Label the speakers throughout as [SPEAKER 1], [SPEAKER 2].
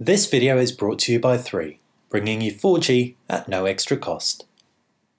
[SPEAKER 1] This video is brought to you by 3, bringing you 4G at no extra cost.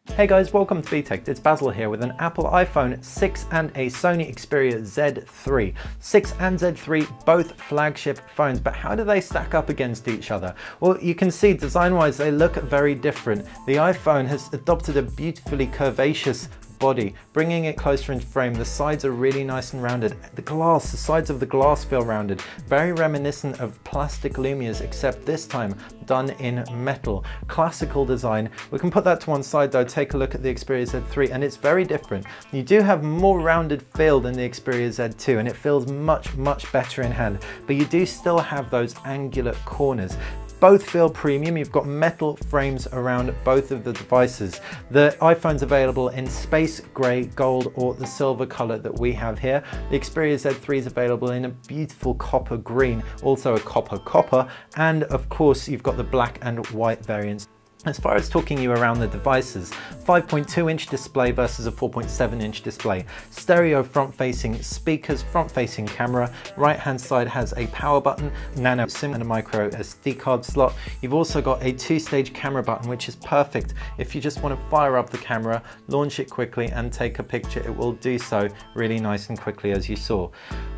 [SPEAKER 2] Hey guys, welcome to BTech. It's Basil here with an Apple iPhone 6 and a Sony Xperia Z3. 6 and Z3, both flagship phones, but how do they stack up against each other? Well, you can see design-wise they look very different. The iPhone has adopted a beautifully curvaceous body, bringing it closer into frame. The sides are really nice and rounded. The sides of the glass feel rounded, very reminiscent of plastic Lumias, except this time done in metal. Classical design. We can put that to one side though, take a look at the Xperia Z3 and it's very different. You do have more rounded feel than the Xperia Z2 and it feels much better in hand, but you do still have those angular corners. Both feel premium. You've got metal frames around both of the devices. The iPhone's available in space gray, gold, or the silver color that we have here. The Xperia Z3 is available in a beautiful copper green, also a copper, and of course you've got the black and white variants. As far as talking you around the devices, 5.2-inch display versus a 4.7-inch display. Stereo front-facing speakers, front-facing camera. Right-hand side has a power button, nano SIM and a micro SD card slot. You've also got a 2-stage camera button, which is perfect if you just want to fire up the camera, launch it quickly and take a picture. It will do so really nice and quickly, as you saw.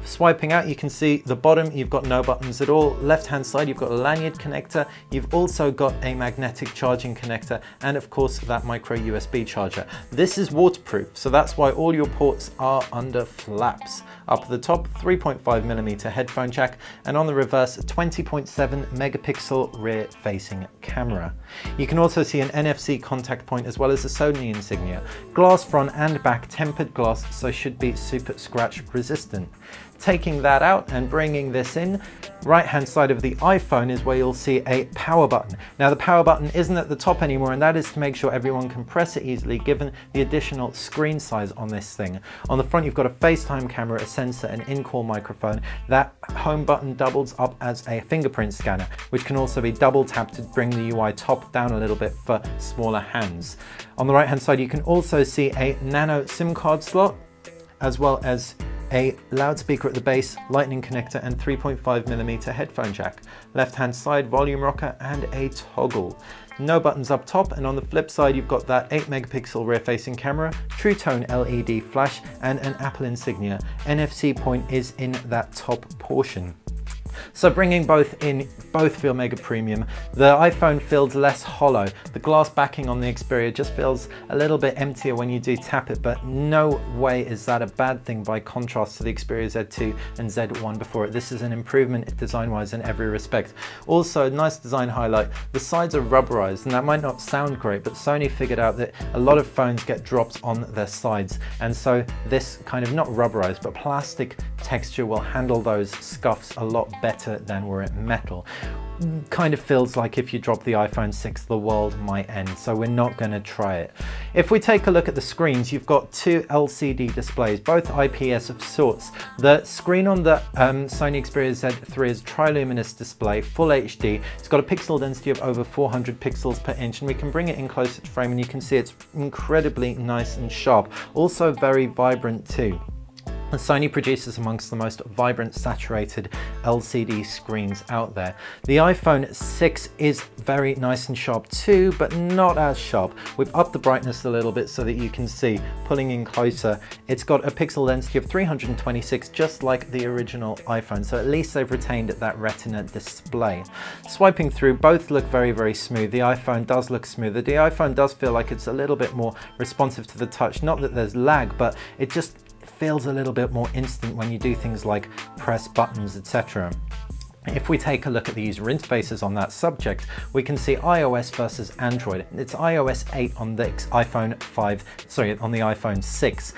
[SPEAKER 2] Swiping out, you can see the bottom, you've got no buttons at all. Left-hand side, you've got a lanyard connector. You've also got a magnetic charging connector and of course that micro USB charger. This is waterproof, so that's why all your ports are under flaps. Up at the top, 3.5mm headphone jack, and on the reverse, a 20.7 megapixel rear facing camera. You can also see an NFC contact point as well as a Sony insignia. Glass front and back, tempered glass, so should be super scratch resistant. Taking that out and bringing this in, right hand side of the iPhone is where you'll see a power button. Now the power button isn't at the top anymore, and that is to make sure everyone can press it easily given the additional screen size on this thing. On the front you've got a FaceTime camera, a sensor, an in-call microphone. That home button doubles up as a fingerprint scanner, which can also be double tapped to bring the UI top down a little bit for smaller hands. On the right hand side you can also see a nano SIM card slot, as well as a loudspeaker at the base, lightning connector and 3.5mm headphone jack. Left hand side volume rocker and a toggle. No buttons up top, and on the flip side you've got that 8-megapixel rear facing camera, True Tone LED flash and an Apple insignia. NFC point is in that top portion. So bringing both in, both feel mega premium. The iPhone feels less hollow. The glass backing on the Xperia just feels a little bit emptier when you do tap it, but no way is that a bad thing by contrast to the Xperia Z2 and Z1 before it. This is an improvement design-wise in every respect. Also, a nice design highlight, the sides are rubberized, and that might not sound great, but Sony figured out that a lot of phones get drops on their sides, and so this kind of, not rubberized, but plastic texture will handle those scuffs a lot better than were it metal. Kind of feels like if you drop the iPhone 6 the world might end, so we're not going to try it. If we take a look at the screens, you've got two LCD displays, both IPS of sorts. The screen on the Sony Xperia Z3 is a triluminous display, full HD. It's got a pixel density of over 400 pixels per inch, and we can bring it in closer to frame and you can see it's incredibly nice and sharp, also very vibrant too. And Sony produces amongst the most vibrant saturated LCD screens out there. The iPhone 6 is very nice and sharp too, but not as sharp. We've upped the brightness a little bit so that you can see, pulling in closer, it's got a pixel density of 326, just like the original iPhone, so at least they've retained that Retina display. Swiping through, both look very smooth. The iPhone does look smoother. The iPhone does feel like it's a little bit more responsive to the touch. Not that there's lag, but it just feels a little bit more instant when you do things like press buttons, etc. If we take a look at the user interfaces on that subject, we can see iOS versus Android. It's iOS 8 on the on the iPhone 6.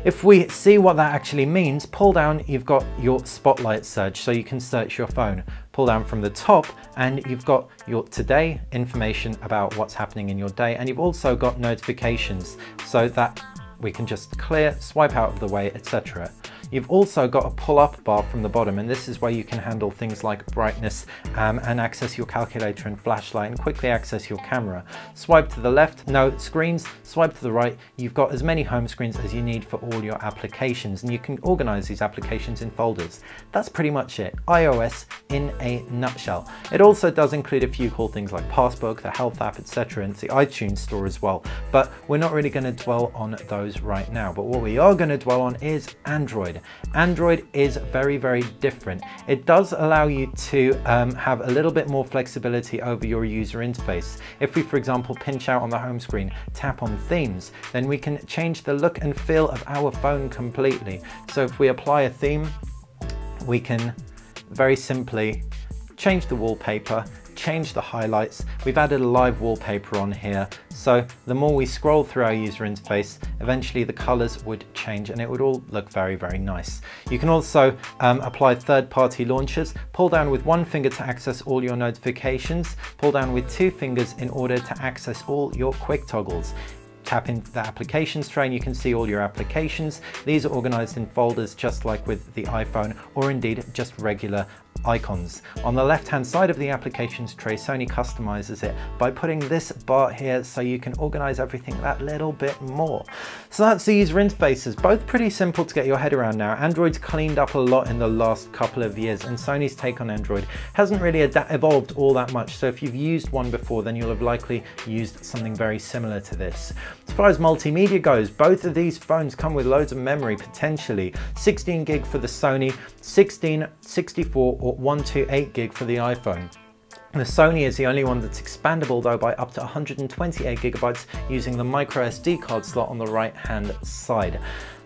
[SPEAKER 2] If we see what that actually means, pull down, you've got your spotlight search, so you can search your phone. Pull down from the top and you've got your today information about what's happening in your day, and you've also got notifications, so that we can just clear, swipe out of the way, etc. You've also got a pull-up bar from the bottom, and this is where you can handle things like brightness and access your calculator and flashlight and quickly access your camera. Swipe to the left, no screens. Swipe to the right, you've got as many home screens as you need for all your applications, and you can organize these applications in folders. That's pretty much it. iOS in a nutshell. It also does include a few cool things like Passbook, the Health app, etc., and the iTunes store as well, but we're not really going to dwell on those right now. But what we are going to dwell on is Android. Android is very, very different. It does allow you to have a little bit more flexibility over your user interface. If we, for example, pinch out on the home screen, tap on themes, then we can change the look and feel of our phone completely. So if we apply a theme, we can very simply change the wallpaper, change the highlights. We've added a live wallpaper on here, so the more we scroll through our user interface, eventually the colors would change and it would all look very, very nice. You can also apply third-party launchers. Pull down with one finger to access all your notifications. Pull down with two fingers in order to access all your quick toggles. Tap into the applications tray and you can see all your applications. These are organized in folders just like with the iPhone, or indeed just regular icons. On the left hand side of the applications tray, Sony customizes it by putting this bar here so you can organize everything that little bit more. So that's the user interfaces, both pretty simple to get your head around now. Android's cleaned up a lot in the last couple of years, and Sony's take on Android hasn't really evolved all that much. So if you've used one before, then you'll have likely used something very similar to this. As far as multimedia goes, both of these phones come with loads of memory, potentially 16 gig for the Sony, 16, 64 or 128 gig for the iPhone. The Sony is the only one that's expandable though by up to 128 gigabytes using the micro SD card slot on the right hand side.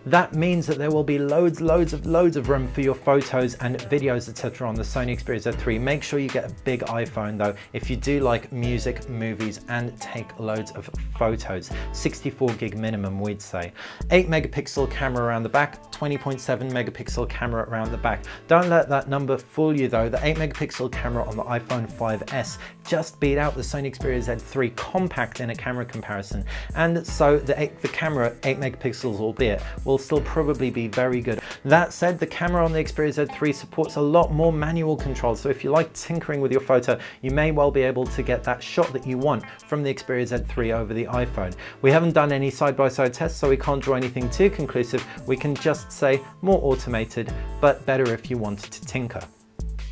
[SPEAKER 2] That means that there will be loads of room for your photos and videos, etc. on the Sony Xperia Z3. Make sure you get a big iPhone though if you do like music, movies and take loads of photos. 64 gig minimum, we'd say. 8 megapixel camera around the back, 20.7 megapixel camera around the back. Don't let that number fool you though. The 8 megapixel camera on the iPhone 5S just beat out the Sony Xperia Z3 compact in a camera comparison, and so the camera, 8 megapixels albeit, will still probably be very good. That said, the camera on the Xperia Z3 supports a lot more manual control, so if you like tinkering with your photo, you may well be able to get that shot that you want from the Xperia Z3 over the iPhone. We haven't done any side-by-side tests, so we can't draw anything too conclusive. We can just say more automated, but better if you wanted to tinker.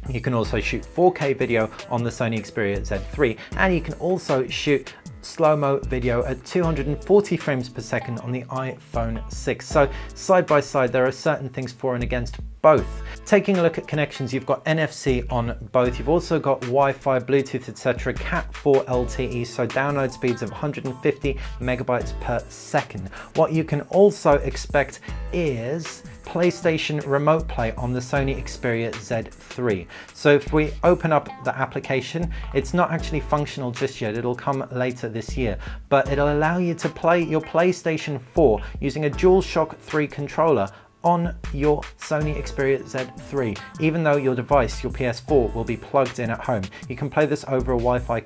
[SPEAKER 2] You can also shoot 4K video on the Sony Xperia Z3, and you can also shoot slow-mo video at 240 frames per second on the iPhone 6. So side by side, there are certain things for and against both. Taking a look at connections, you've got NFC on both. You've also got Wi-Fi, Bluetooth, etc. Cat4 LTE, so download speeds of 150 megabytes per second. What you can also expect is PlayStation Remote Play on the Sony Xperia Z3. So if we open up the application, it's not actually functional just yet. It'll come later this year, but it'll allow you to play your PlayStation 4 using a DualShock 3 controller on your Sony Xperia Z3. Even though your device, your PS4, will be plugged in at home, you can play this over a Wi-Fi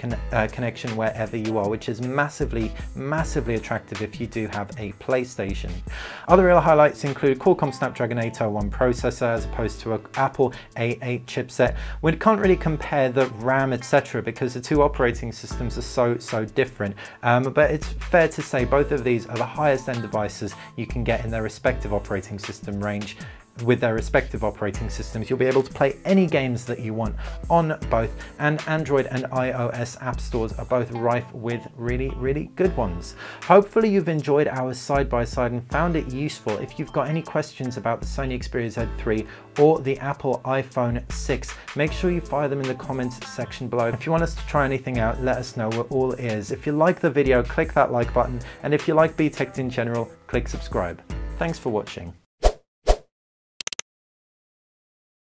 [SPEAKER 2] connection wherever you are, which is massively attractive if you do have a PlayStation. Other real highlights include Qualcomm Snapdragon 801 processor as opposed to an Apple A8 chipset. We can't really compare the RAM, etc., because the two operating systems are so different, but it's fair to say both of these are the highest end devices you can get in their respective operating system range. With their respective operating systems, you'll be able to play any games that you want on both, and Android and iOS app stores are both rife with really good ones. Hopefully you've enjoyed our side-by-side and found it useful. If you've got any questions about the Sony Xperia Z3 or the Apple iPhone 6, make sure you fire them in the comments section below. If you want us to try anything out, let us know, we're all ears. If you like the video, click that like button, and if you like BTech in general, click subscribe. Thanks for watching.